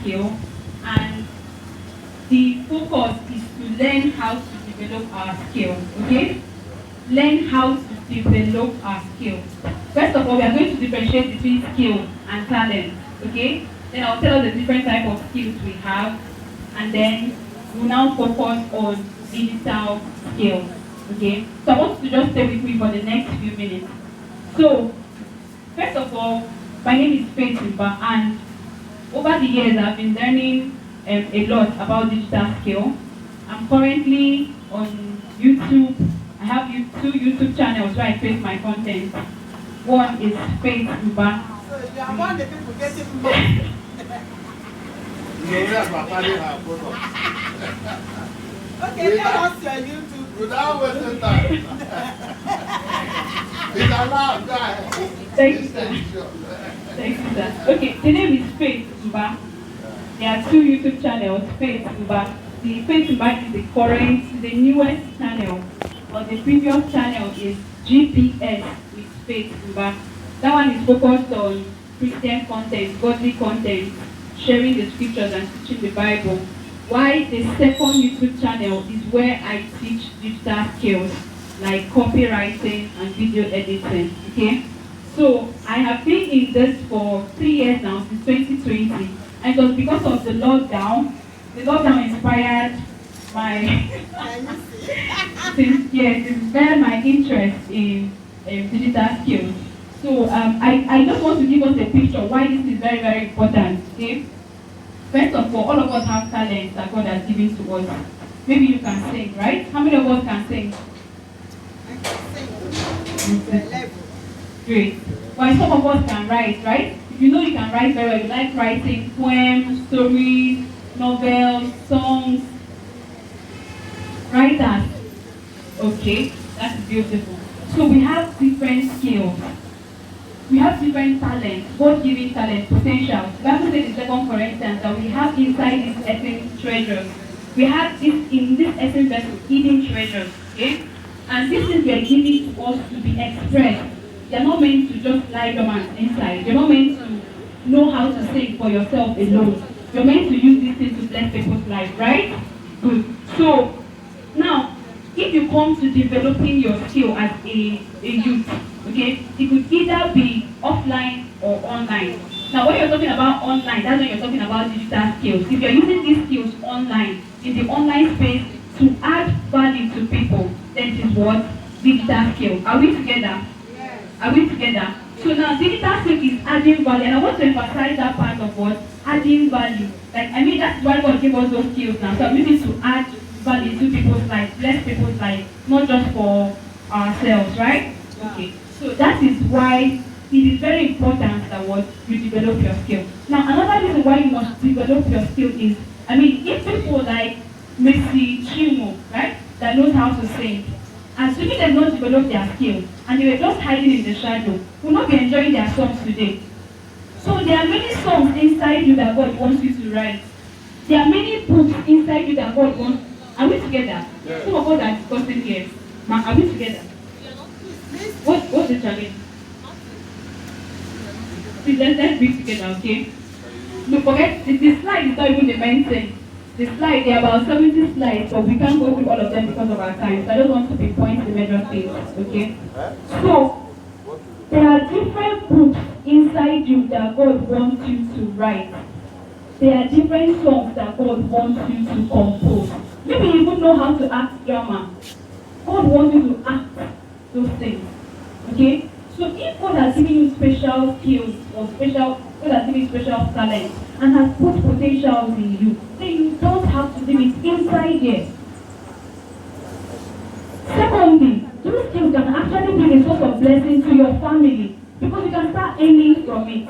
skill, and the focus is to learn how to develop our skill. Okay? Learn how to develop our skill. First of all, we are going to differentiate between skill and talent. Okay? Then I'll tell us the different type of skills we have, and then we'll now focus on digital skills. Okay? So I want you to just stay with me for the next few minutes. So, first of all, my name is Faith Uba, and over the years I've been learning a lot about digital skill. I'm currently on YouTube. I have two YouTube channels where I create my content. One is Faith Uba. So you are one of the people getting money. Okay, tell us your YouTube. Without wasting time. It's allowed, guys. Thank you, sir. Thank you, sir. Okay, the name is Faith Uba. There are two YouTube channels, Faith Uba. The Faith Uba is the current, the newest channel. But the previous channel is GPS with Faith Uba. That one is focused on Christian content, godly content, sharing the scriptures and teaching the Bible. While the second YouTube channel is where I teach digital skills like copywriting and video editing. Okay, so I have been in this for 3 years now, since 2020, and it was because of the lockdown. The lockdown inspired my inspired my interest in digital skills. So I just want to give us a picture why this is very, very important. Okay. First of all of us have talents that God has given to us. Maybe you can sing, right? How many of us can sing? I can sing. Great. Well, some of us can write, right? If you know you can write very well, you like writing poems, stories, novels, songs. Writers. Okay, that's beautiful. So we have different skills. We have different talents, God-given talents, potentials. The Bible says in 2 Corinthians that we have inside these earthen treasures. We have this in this earthen vessel, hidden treasures. Okay? And these things were given to us to be expressed. They are not meant to just lie dormant inside. You're not meant to know how to sing for yourself alone. You're meant to use these things to bless people's lives, right? Good. So now, if you come to developing your skill as a youth, okay, it could either be offline or online. Now, when you're talking about online, that's when you're talking about digital skills. If you're using these skills online, in the online space, to add value to people, then it is what? Digital skill. Are we together? Yes. Are we together? So now, digital skill is adding value, and I want to emphasize that part of what? Adding value. Like, I mean, that's why God gave us those skills now. So I'm looking to add value to people's lives, bless people's lives, not just for ourselves, right? Yeah. Okay. So that is why it is very important that what you develop your skill. Now, another reason why you must develop your skill is, I mean, if people like Messi Chimo, right, that knows how to sing, assuming they don't develop their skill and they were just hiding in the shadow, will not be enjoying their songs today. So there are many songs inside you that God wants you to write. There are many books inside you that God wants. Are we together? Yeah. Some of us are discussing here. Ma, are we together? What's the challenge? Please, let's be together, okay? Don't forget, the slide is not even the main thing. The slide, there are about 70 slides, but we can't go through all of them because of our time. So I just want to pinpoint the major things, okay? So, there are different books inside you that God wants you to write. There are different songs that God wants you to compose. Maybe you even know how to act drama. God wants you to act those things. Okay? So if God has given you special skills or God has given you special talent and has put potentials in you, then you don't have to leave it inside there. Secondly, those skills can actually be a source of blessing to your family because you can start earning from it.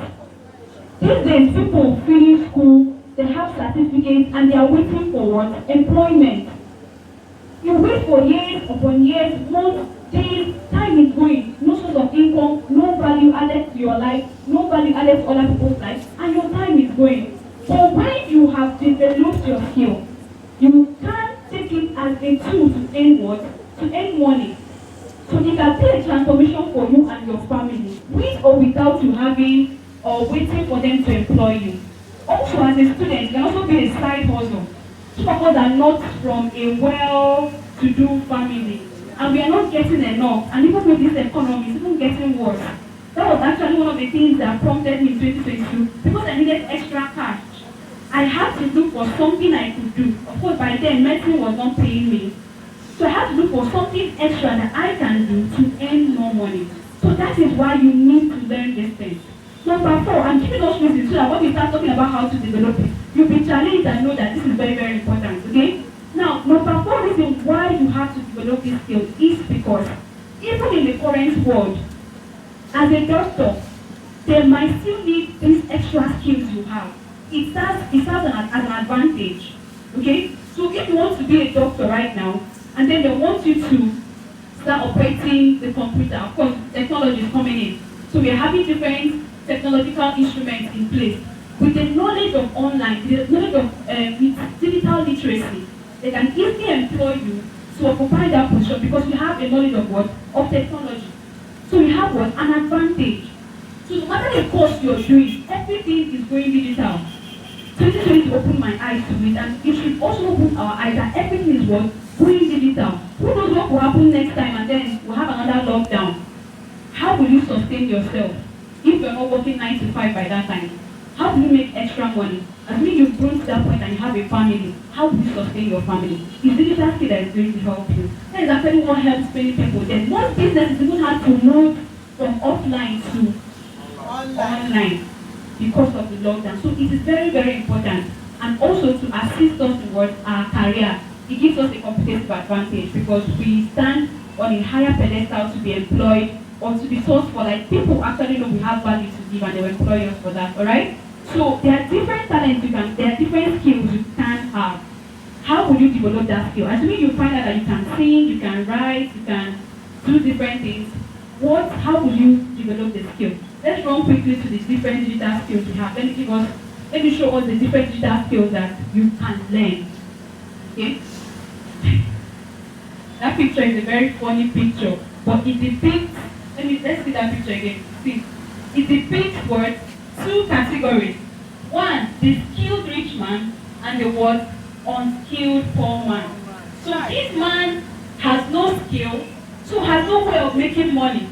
These days, people finish school, they have certificates, and they are waiting for what? Employment. You wait for years upon years, months, days, time is going, no source of income, no value added to your life, no value added to other people's lives, and your time is going. But when you have developed your skill, you can take it as a tool to earn what? To earn money. So it can be a transformation for you and your family, with or without you having or waiting for them to employ you. Also, as a student, it can also be a side hustle. Some of us are not from a well-to-do family, and we are not getting enough. And even with this economy, it's even getting worse. That was actually one of the things that prompted me in 2022 because I needed extra cash. I had to look for something I could do. Of course, by then, medicine was not paying me. So I had to look for something extra that I can do to earn more money. So that is why you need to learn these things. Number 4, I'm giving us reasons so that when we start talking about how to develop it, you'll be challenged and know that this is very, very important, okay? Now, number 4 reason why you have to develop this skill is because even in the current world, as a doctor, they might still need these extra skills you have. It serves as an advantage, okay? So if you want to be a doctor right now, and then they want you to start operating the computer, of course, technology is coming in. So we are having different technological instruments in place. With the knowledge of online, the knowledge of digital literacy, they can easily employ you to occupy that position because you have a knowledge of what? Of technology. So you have what? An advantage. So no matter the course you're doing, everything is going digital. 2020 opened my eyes to it, and it should also open our eyes that everything is what? Going digital. Who knows what will happen next time, and then we'll have another lockdown. How will you sustain yourself if you're not working 9 to 5 by that time? How do you make extra money? As when you've grown to that point and you have a family, how will you sustain your family? It's digital skill that is going to help you. That is actually what helps many people. Then most businesses even have to move from offline to online because of the lockdown. So it is very, very important. And also to assist us towards our career, it gives us a competitive advantage because we stand on a higher pedestal to be employed or to be sourced for, like, people actually know we have value to give and they will employ us for that, alright? So there are different talents there are different skills you can have. How will you develop that skill? Assuming you find out that you can sing, you can write, you can do different things, how will you develop the skill? Let's run quickly to the different digital skills we have. Let me show us the different digital skills that you can learn. Okay? That picture is a very funny picture, but it depicts, let's see that picture again. See, it depicts what? 2 categories. One, the skilled rich man, and the what? Unskilled poor man. So this man has no skill, so has no way of making money.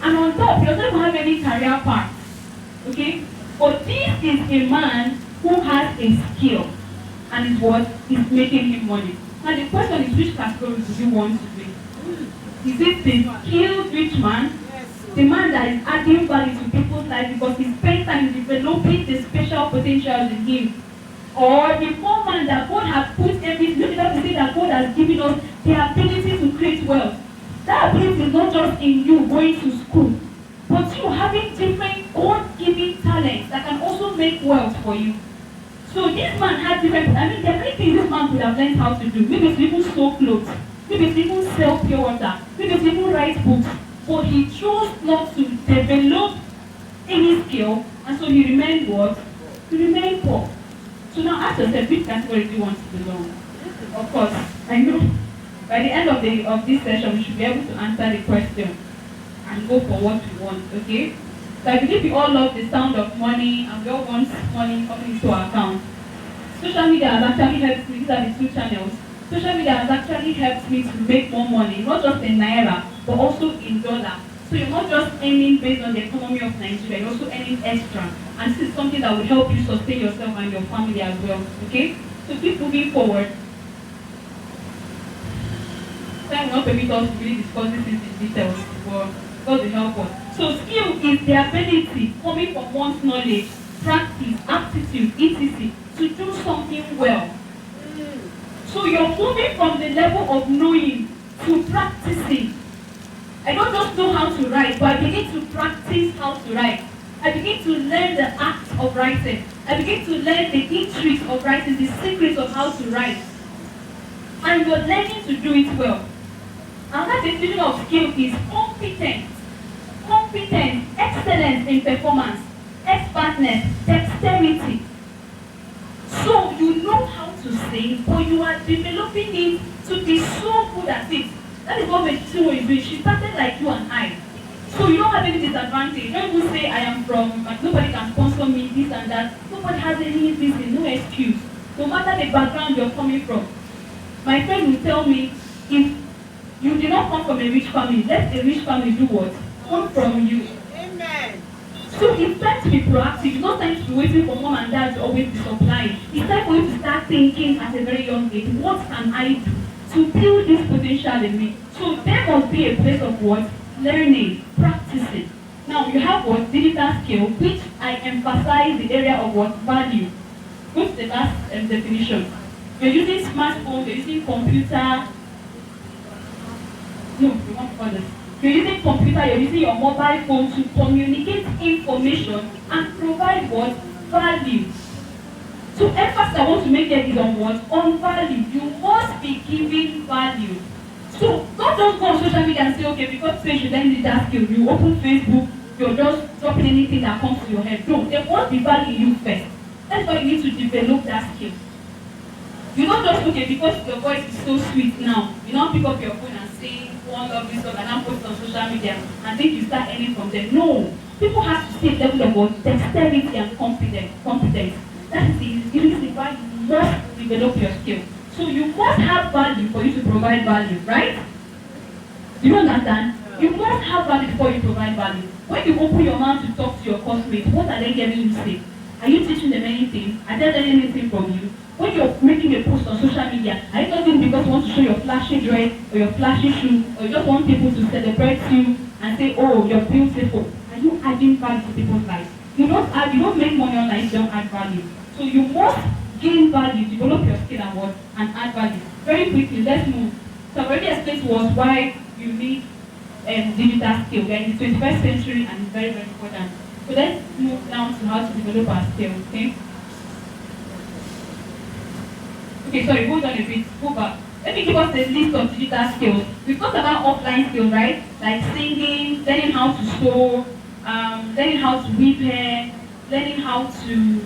And on top, he doesn't have any career path. Okay? But this is a man who has a skill, and is what? Is making him money. Now the question is, which category do you want to be? Is it the skilled rich man? The man that is adding value to people's lives because he spends time developing the special potentials in him? Or the poor man that God has put everything, look at to say that God has given us the ability to create wealth. That ability is not just in you going to school, but you having different God-given talents that can also make wealth for you. So this man had different, there are many things this man could have learned how to do. Maybe to even sew clothes, maybe to even sell pure water, maybe to even write books. But he chose not to develop any skill, and so he remained what? He remained poor. So now ask yourself, which category do you want to belong? Of course, I know by the end of this session, we should be able to answer the question and go for what we want, okay? So I believe we all love the sound of money, and we all want money coming into our account. Social media has actually helped me. These are the 2 channels. Social media has actually helped me to make more money, not just in Naira, but also in dollar. So you're not just earning based on the economy of Nigeria, you're also earning extra. And this is something that will help you sustain yourself and your family as well, okay? So keep moving forward. Time will not permit us to really discuss this in details, but God will help us. So skill is the ability coming from one's knowledge, practice, aptitude, etc. to do something well. So you're moving from the level of knowing to practicing. I don't just know how to write, but I begin to practice how to write. I begin to learn the act of writing. I begin to learn the intrigues of writing, the secrets of how to write. And you're learning to do it well. Another definition of skill is competence. Competence, excellence in performance, expertness, dexterity. So you know how to sing, but you are developing it to be so good at it. That is what Medicine is doing. She started like you and I. So you don't have any disadvantage. You don't even say I am from, like, nobody can sponsor me, this and that. Nobody has any reason, no excuse. No matter the background you're coming from. My friend will tell me, if you did not come from a rich family, let a rich family do what? Come from you. Amen. So it's time to be proactive. It's not time to be waiting for mom and dad to always be supplying. It's time for you to start thinking at a very young age, what can I do to build this potential in me? So there must be a place of what? Learning, practicing. Now you have what? Digital skill, which I emphasize the area of what? Value. Go to the last definition. You're using smartphone, you're using computer. No, you want others. You're using computer, you're using your mobile phone to communicate information and provide what? Value. So emphasis I want to make here is on what? On value. You must be giving value. So don't just go on social media and say, okay, because say you then need that skill, you open Facebook, you're just dropping anything that comes to your head. No, there must be value in you first. That's why you need to develop that skill. You don't just, okay, because your voice is so sweet now, you don't pick up your phone and sing one lovely song and then post it on social media and think you start earning from them. No. People have to see a level of what? Dexterity and competence. That is the reason why you must develop your skill. So you must have value for you to provide value, right? Do you understand? You must have value before you provide value. When you open your mouth to talk to your classmates, what are they hearing you say? Are you teaching them anything? Are they learning anything from you? When you're making a post on social media, are you not doing it because you want to show your flashy dress or your flashy shoe, or you just want people to celebrate you and say, oh, you're beautiful? Are you adding value to people's lives? You don't make money online if you don't add value. So you must gain value, develop your skill and what, and add value. Very quickly, let's move. So I've already explained to us why you need digital skill. We're in the 21st century and it's very, very important. So let's move now to how to develop our skills, okay? Okay, sorry, hold on a bit, go back. Let me give us a list of digital skills. We've talked about offline skills, right? Like singing, learning how to sew, learning how to weave hair, learning how to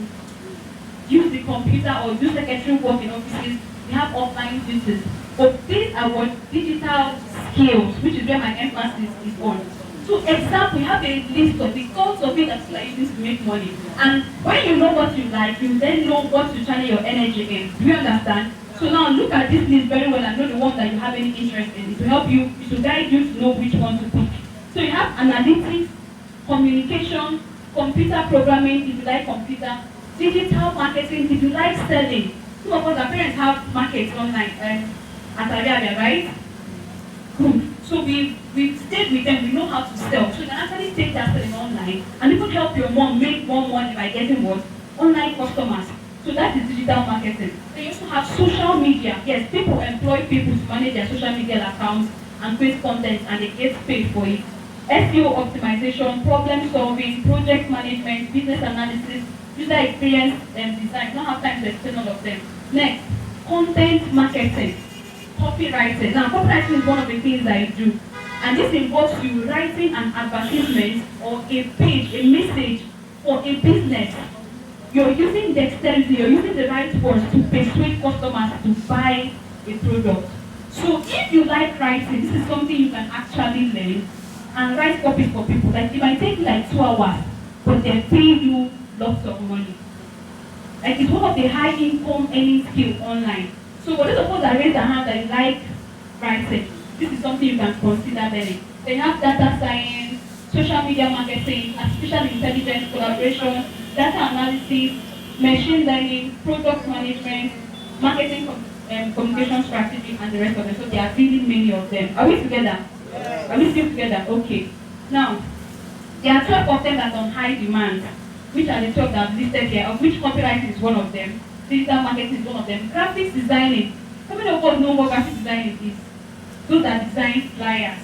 use the computer or do secretary work in offices. We have offline duties. But these are what digital skills, which is where my emphasis is on. So example, we have a list of the sorts of it that you are using to make money. And when you know what you like, you then know what to channel your energy in. Do you understand? So now look at this list very well and know the one that you have any interest in. It will help you, it will guide you to know which one to pick. So you have analytics, communication, computer programming if you like computer, digital marketing if you like selling. Some of us, our parents have markets online at Arabia, right? Good. So we've stayed with them, we know how to sell. So you can actually take that selling online and even help your mom make more money by getting what? Online customers. So that is digital marketing. They also have social media. Yes, people employ people to manage their social media accounts and create content and they get paid for it. SEO optimization, problem solving, project management, business analysis, user experience and design. I don't have time to explain all of them. Next, content marketing. Copywriting. Now, copywriting is one of the things I do. And this involves you writing an advertisement or a page, a message for a business. You're using dexterity, you're using the right words to persuade customers to buy a product. So if you like writing, this is something you can actually learn and write copies for people. Like it might take you like 2 hours, but they pay you lots of money. Like it's one of the high income earning skills online. So for those of us that raise their hand that you like writing, this is something you can consider learning. They have data science, social media marketing, artificial intelligence, collaboration, data analysis, machine learning, product management, marketing communication strategy, and the rest of them. So there are really many of them. Are we together? Are we still together? Okay. Now, there are 12 of them that are on high demand, which are the 12 that I've listed here, of which copywriting is one of them. Digital marketing is one of them. Graphics designing. How many of us know what graphic designing is? Those that design flyers,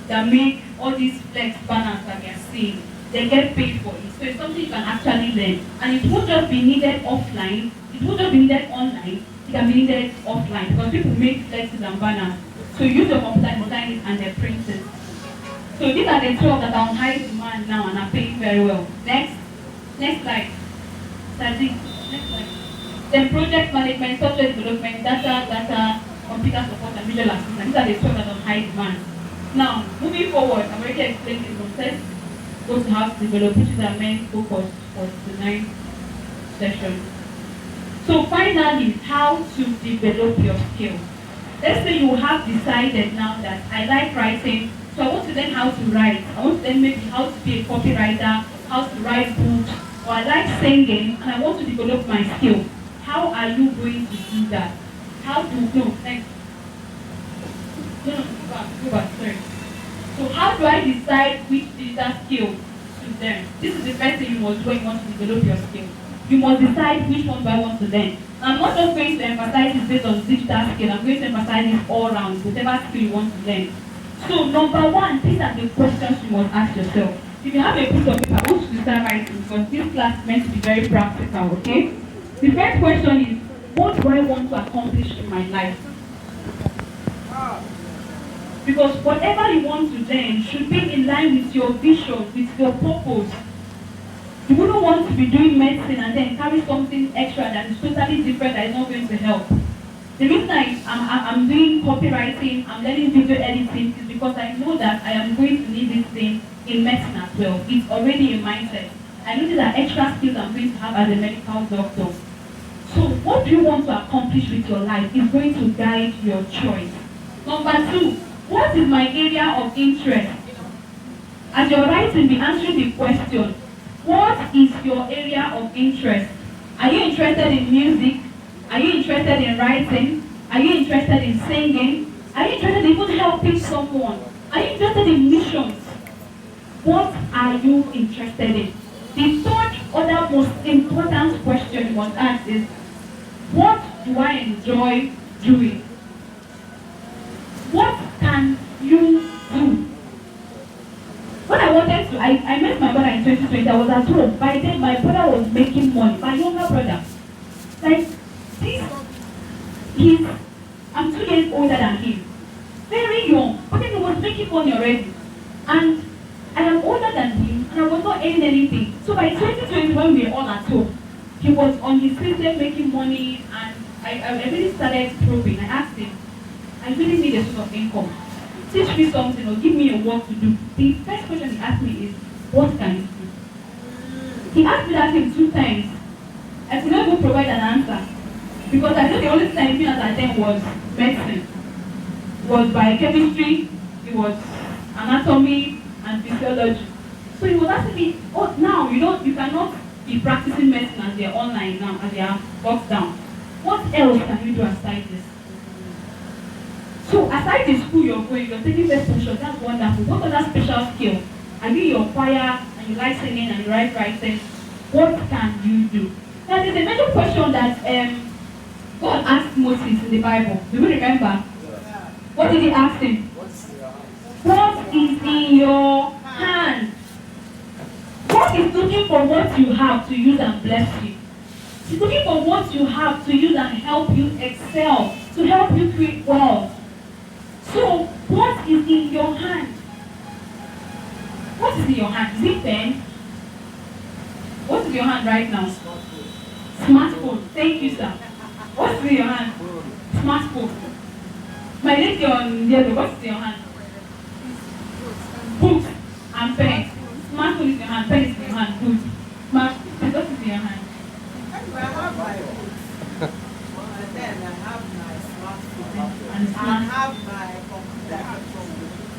that make all these flex banners that we are seeing. They get paid for it. So it's something you can actually learn. And it won't just be needed offline. It won't just be needed online. It can be needed offline. Because people make flexes and banners. So you use your computer to design it and they're printed. So these are the 12 that are on high demand now and are paying very well. Next slide. Next slide. Then project management, software development, data, computer support, and visual assistance. These are the 12 that are on high demand. Now, moving forward, I've already explained the process. Go to how to develop, which is our main focus for tonight's session. So finally, how to develop your skill. Let's say you have decided now that I like writing, so I want to learn how to write. I want to learn maybe how to be a copywriter, how to write books, or I like singing and I want to develop my skill. How are you going to do that? How to no, next. No, go back, sorry. So how do I decide which digital skill to learn? This is the first thing you must do when you want to develop your skill. You must decide which one do I want to learn. I'm not just going to emphasize it based on digital skill, I'm going to emphasize it all around, whatever skill you want to learn. So number one, these are the questions you must ask yourself. If you have a piece of paper, I want you to start writing because this class is meant to be very practical, okay? The first question is, what do I want to accomplish in my life? Because whatever you want to learn should be in line with your vision, with your purpose. You wouldn't want to be doing medicine and then carry something extra that is totally different that is not going to help. The reason I'm doing copywriting, I'm learning video editing is because I know that I am going to need this thing in medicine as well. It's already a mindset. I know these are extra skills I'm going to have as a medical doctor. So what do you want to accomplish with your life is going to guide your choice. Number two, what is my area of interest? As you're writing, be answering the question, what is your area of interest? Are you interested in music? Are you interested in writing? Are you interested in singing? Are you interested in even helping someone? Are you interested in missions? What are you interested in? The third other most important question you must ask is, what do I enjoy doing? What can you do? When I wanted to, I met my brother in 2020. I was at home. By then, my brother was making money. My younger brother. Like, I'm 2 years older than him. Very young. But then he was making money already. And I am older than him, and I was not earning anything. So by 2020, when we were all at home, he was on his system making money, and I really started probing. I asked him, I really need a source of income. Teach me something or give me a work to do. The first question he asked me is, what can you do? He asked me that thing 2 times. I could not even provide an answer. Because I know the only thing I knew at that time was medicine. It was biochemistry, it was anatomy and physiology. So he was asking me, oh, now you cannot be practicing medicine as they are online now, as they are locked down. What else can you do aside this? So aside the school you're going, you're taking first position, that's wonderful. What other special skill? Are you your choir and you like singing and you like writing? What can you do? Now there's a major question that God asked Moses in the Bible. Do you remember? What did he ask him? What is in your hand? God is looking for what you have to use and bless you. He's looking for what you have to use and help you excel, to help you create wealth. So, what is in your hand? What is in your hand? Is it pen? What's in your hand right now? Smartphone. Thank you, sir. What's in your hand? Smartphone. My lady on the other, what's in your hand? Books and pen. Smartphone is in your hand, pen is in your hand, good. Smartphone, what is in your hand? I have my books. And then I have my smartphone. And I have my computer,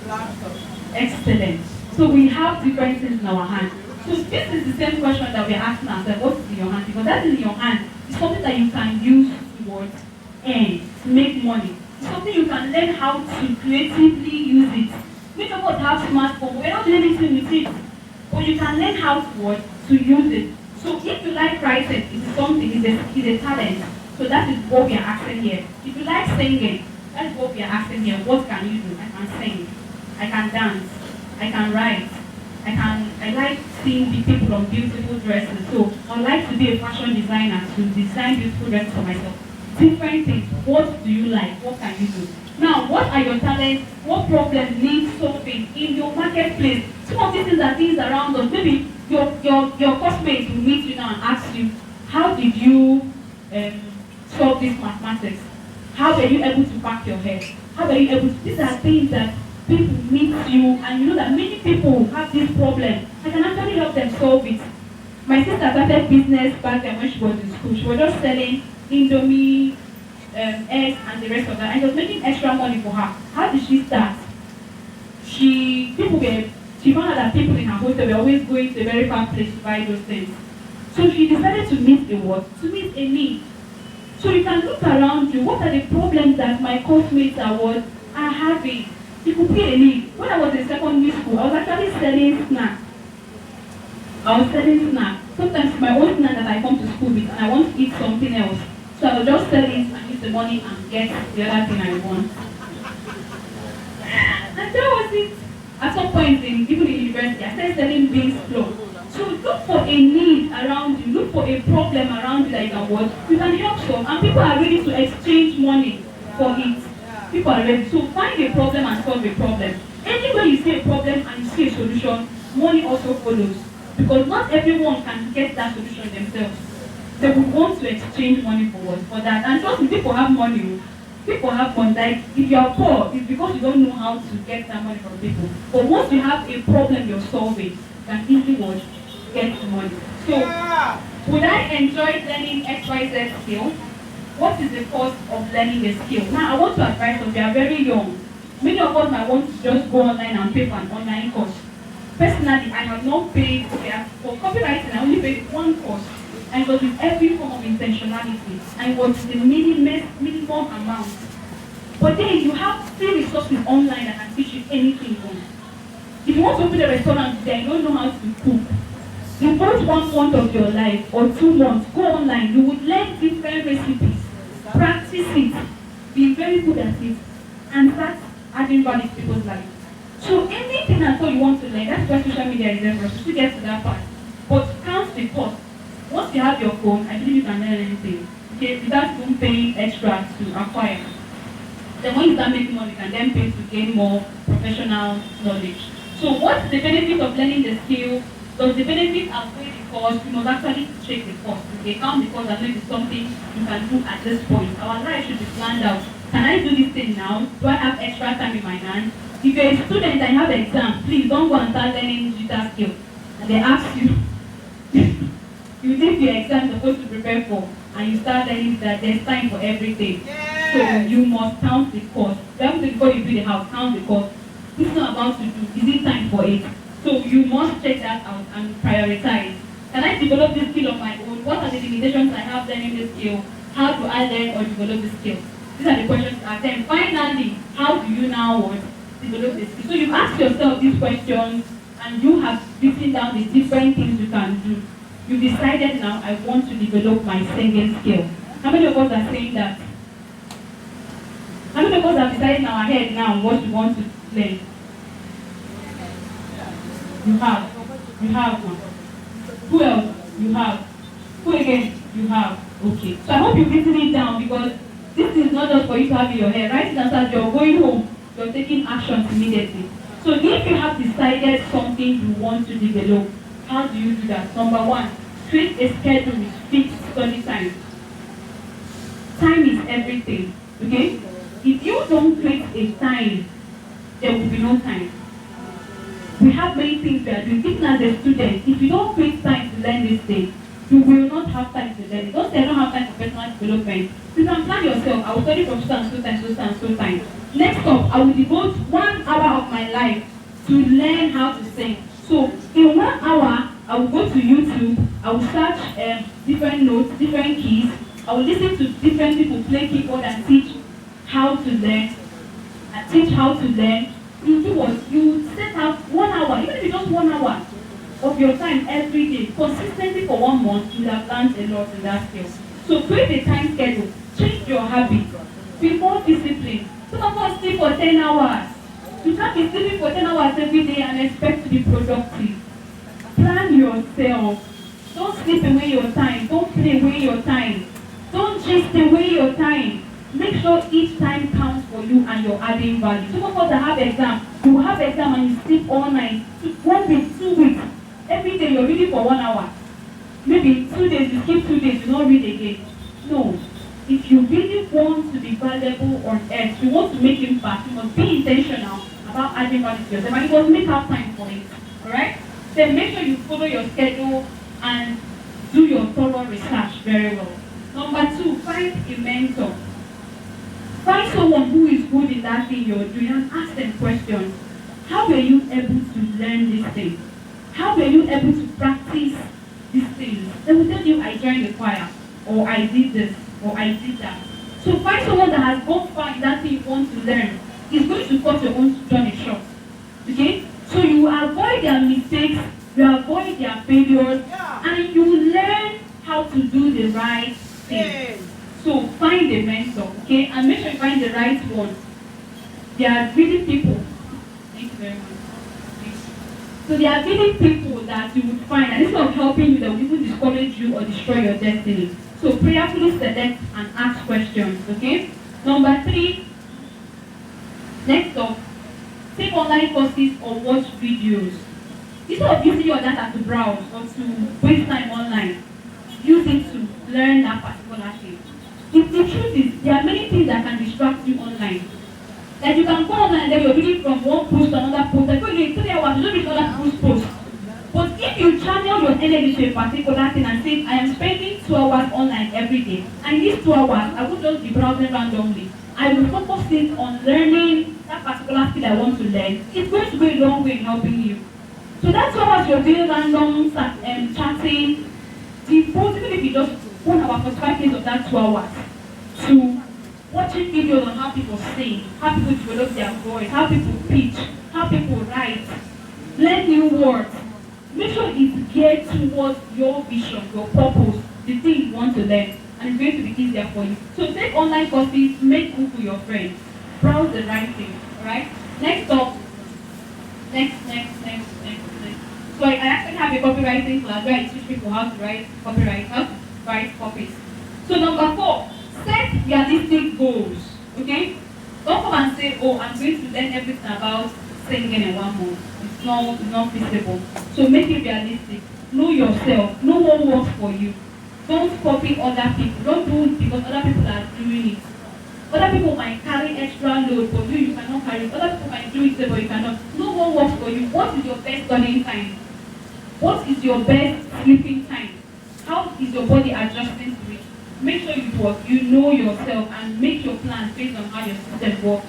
laptop. Excellent. So we have different things in our hand. So this is the same question that we're asking ourselves, what is in your hand? Because that is in your hand. It's something that you can use towards earn, to make money. It's something you can learn how to creatively use it. Many of us have smartphone, we're not doing anything with it. But you can learn how to use it. So if you like writing, it's something, it's a talent. So that is what we are asking here. If you like singing, that's what we are asking here. What can you do? I can sing. I can dance. I can write. I like seeing the people on beautiful dresses. So I would like to be a fashion designer to design beautiful dresses for myself. Different things. What do you like? What can you do? Now, what are your talents? What problems need solving in your marketplace? Some of these things are things around us. Maybe your classmates will meet you now and ask you, how did you solve this mathematics? How were you able to pack your head? How were you able to? These are things that people meet you and you know that many people have this problem, I can actually help them solve it. My sister started business back then when she was in school. She was just selling Indomie, eggs, and the rest of that, and it was making extra money for her. How did she start? She found out that people in her hotel were always going to a very far place to buy those things. So she decided to meet a what? To meet a need. So you can look around you. What are the problems that my classmates are having? You could be a need. When I was in secondary school, I was actually selling snacks. I was selling snacks. Sometimes my own snack that I come to school with and I want to eat something else. So I will just sell it and use the money and get the other thing I want. And that was it. At some point even in university, I started selling beans flour. So look for a need around you, look for a problem around you that you can what you can help solve, and people are ready to exchange money for it. People are ready. So find a problem and solve a problem. Anywhere you see a problem and you see a solution, money also follows. Because not everyone can get that solution themselves. They would want to exchange money for that. And trust me, people have money. People have money. Like if you are poor, it's because you don't know how to get that money from people. But once you have a problem you're solving, you can easily get the money. So would I enjoy learning XYZ skill? What is the cost of learning a skill? Now I want to advise us, we are very young. Many of us might want to just go online and pay for an online course. Personally, I have not paid, for copywriting I only paid one course. And it was with every form of intentionality. And it was the minimum amount. But then you have free resources online that can teach you anything on. If you want to open a restaurant today and you don't know how to cook, devote 1 month of your life or 2 months, go online, you would learn different recipes, practice it, be very good at it, and start adding value to people's lives. So anything at all you want to learn, that's why social media is there for us. You still get to that part. But count the cost. Once you have your phone, I believe you can learn anything. Okay, without even paying extra to acquire. Then when you start making money, you can then pay to gain more professional knowledge. So what's the benefit of learning the skill? Does the benefit outweigh the cost? You must actually check the cost. Okay, count the cost and maybe something you can do at this point. Our life should be planned out. Can I do this thing now? Do I have extra time in my hand? If you're a student and you have an exam, please don't go and start learning digital skills. And they ask you, you take your exam you're supposed to prepare for, and you start learning that there's time for everything. Yes. So you must count the cost. Before you build the house, count the cost. This is not about to do. Is it time for it? So you must check that out and prioritize. Can I develop this skill on my own? What are the limitations I have learning this skill? How do I learn or develop this skill? These are the questions to ask. Then finally, how do you now develop this skill? So you've asked yourself these questions and you have written down the different things you can do. You've decided now, I want to develop my singing skill. How many of us are saying that? How many of us have decided in our head now what we want to learn? You have. You have one. Who else? You have. Who again? You have. Okay. So I hope you've written it down because this is not just for you to have in your head. Write it down as you're going home. You're taking actions immediately. So if you have decided something you want to develop, how do you do that? Number one, create a schedule with fixed study time. Time is everything. Okay? If you don't create a time, there will be no time. We have many things we are doing. Even as a student, if you don't create time to learn this thing, you will not have time to learn it. Don't say I don't have time for personal development. You can plan yourself. I will study from so and so time, so and so time. Next up, I will devote 1 hour of my life to learn how to sing. So in 1 hour, I will go to YouTube. I will search different notes, different keys. I will listen to different people play keyboard and teach how to learn. And teach how to learn. You do what? You set out 1 hour, even if it's just 1 hour of your time every day, consistently for 1 month, you have learned a lot in that skill. So create a time schedule, change your habits, be more disciplined. Some of us sleep for 10 hours. You can't be sleeping for 10 hours every day and expect to be productive. Plan yourself. Don't sleep away your time. Don't play away your time. Don't just away your time. Make sure each time counts for you and you're adding value. Some of us that have exam, you have exam and you sleep all night. 1 week, 2 weeks. Every day you're reading for 1 hour. Maybe 2 days, you skip 2 days, you don't read again. No. If you really want to be valuable on earth, you want to make impact, you must be intentional about adding value to yourself, and you must make out time for it. Alright? Then make sure you follow your schedule and do your thorough research very well. Number 2, find a mentor. Find someone who is good in that thing you're doing and ask them questions. How were you able to learn this thing? How were you able to practice these things? They will tell you, I joined the choir, or I did this, or I did that. So find someone that has gone far in that thing you want to learn. It's going to cut your own journey short. Okay? So you avoid their mistakes, you avoid their failures, and you learn how to do the right thing. So find a mentor, okay? And make sure you find the right one. There are really people. Thank you very much. So there are really people that you would find, and instead of helping you, they will even discourage you or destroy your destiny. So prayerfully select and ask questions, okay? Number 3, next up, take online courses or watch videos. Instead of using your data to browse or to waste time online, use it to learn that particular thing. The truth is, there are many things that can distract you online. Like you can go online and then you're reading from one post to another post. Like, okay, 3 hours, you don't read other people's posts. But if you channel your energy to a particular thing and say, I am spending 2 hours online every day, and in these 2 hours, I won't just be browsing randomly. I will focus it on learning that particular skill I want to learn. It's going to go a long way in helping you. So that's 2 hours you're doing random chatting. Devote, even if you just 1 hour, 45 minutes of that 2 hours to watching videos on how people sing, how people develop their voice, how people pitch, how people write, learn new words. Make sure it's geared towards your vision, your purpose, the thing you want to learn, and it's going to be easier for you. So take online courses, make Google your friend, browse the right thing. Alright? Next up, next. So I actually have a copywriting class where I teach people how to write copyright, how to write copies. So number 4, set realistic goals. Okay? Don't come and say, oh, I'm going to learn everything about singing in 1 month. It's not feasible. So make it realistic. Know yourself. Know what works for you. Don't copy other people. Don't do it because other people are doing it. Other people might carry extra load, but you cannot carry it. Other people might do it, but you cannot. Know what works for you. What is your best studying time? What is your best sleeping time? How is your body adjusting to it? Make sure you know yourself and make your plans based on how your system works.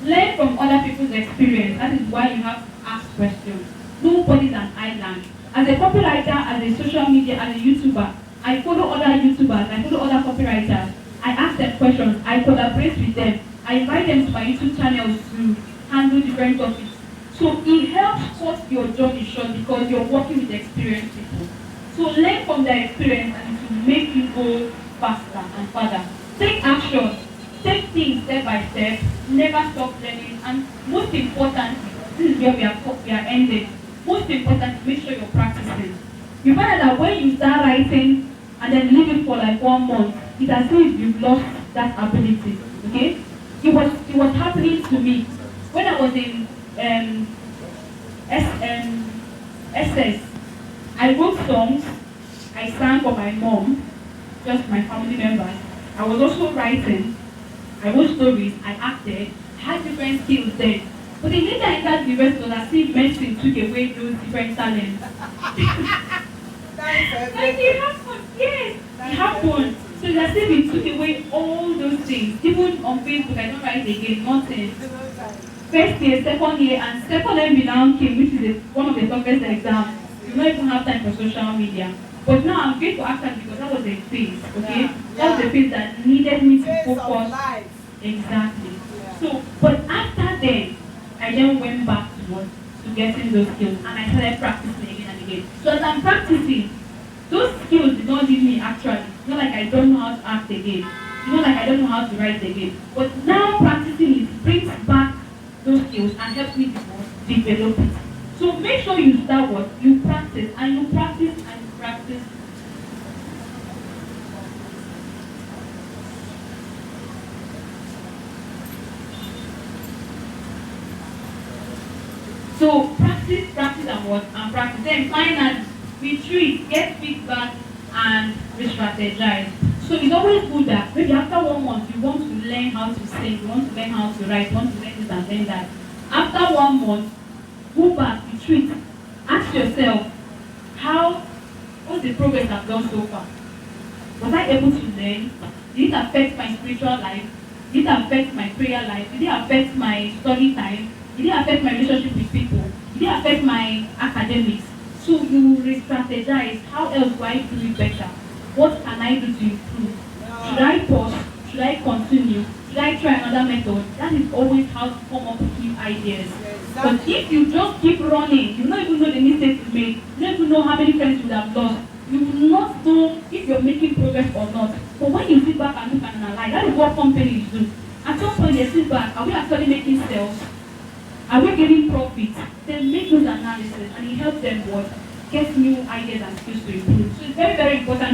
Learn from other people's experience. That is why you have to ask questions. Nobody's an island. As a copywriter, as a social media, as a YouTuber, I follow other YouTubers, I follow other copywriters. I ask them questions, I collaborate with them, I invite them to my YouTube channels to handle different topics. So it helps cut your journey short because you're working with experienced people. So learn from their experience and it will make you go faster and further. Take action, take things step by step, never stop learning, and most importantly, this is where we are ending. Most importantly, make sure you're practicing. You find out that when you start writing and then leave it for like 1 month, it's as if you've lost that ability. Okay? It was happening to me when I was in SS. I wrote songs, I sang for my mom, just my family members. I was also writing, I wrote stories, I acted, I had different skills then. But the later I entered the university, was as if medicine took away those different talents. Like it happened, yes, it happened. So it's as if it took away all those things. Even on Facebook, I don't write again, nothing. First year, second year, and second MB now came, which is one of the toughest exams. You don't even have time for social media. But now I'm going to act because that was a phase, okay? That was a phase that needed me to focus. Exactly. So, but after then, I then went back to getting those skills, and I started practicing again and again. So as I'm practicing, those skills did not leave me actually. It's not like I don't know how to act again. It's not like I don't know how to write again. But now practicing it brings back those skills and helps me develop it. So make sure you start what? You practice and you practice and you practice. So practice and what? And practice. Then finally, retreat, get feedback and re-strategize. So it's always good that maybe after 1 month you want to learn how to sing, you want to learn how to write, you want to learn this and learn that. After 1 month, go back, retreat, ask yourself, how, what's the progress I've done so far? Was I able to learn? Did it affect my spiritual life? Did it affect my prayer life? Did it affect my study time? Did it affect my relationship with people? Did it affect my academics? So you re-strategize. How else do I do it better? What can I do to improve? Should I pause? Should I continue? Should I try another method? That is always how to come up with new ideas. But if you just keep running, you don't even know the mistakes you made, you don't even know how many friends you would have lost, you will not know if you're making progress or not. But when you sit back and look and analyze, that is what companies do. At some point they sit back, are we actually making sales? Are we getting profit? Then make those analysis and it helps them what? Get new ideas and skills to improve. So it's very, very important.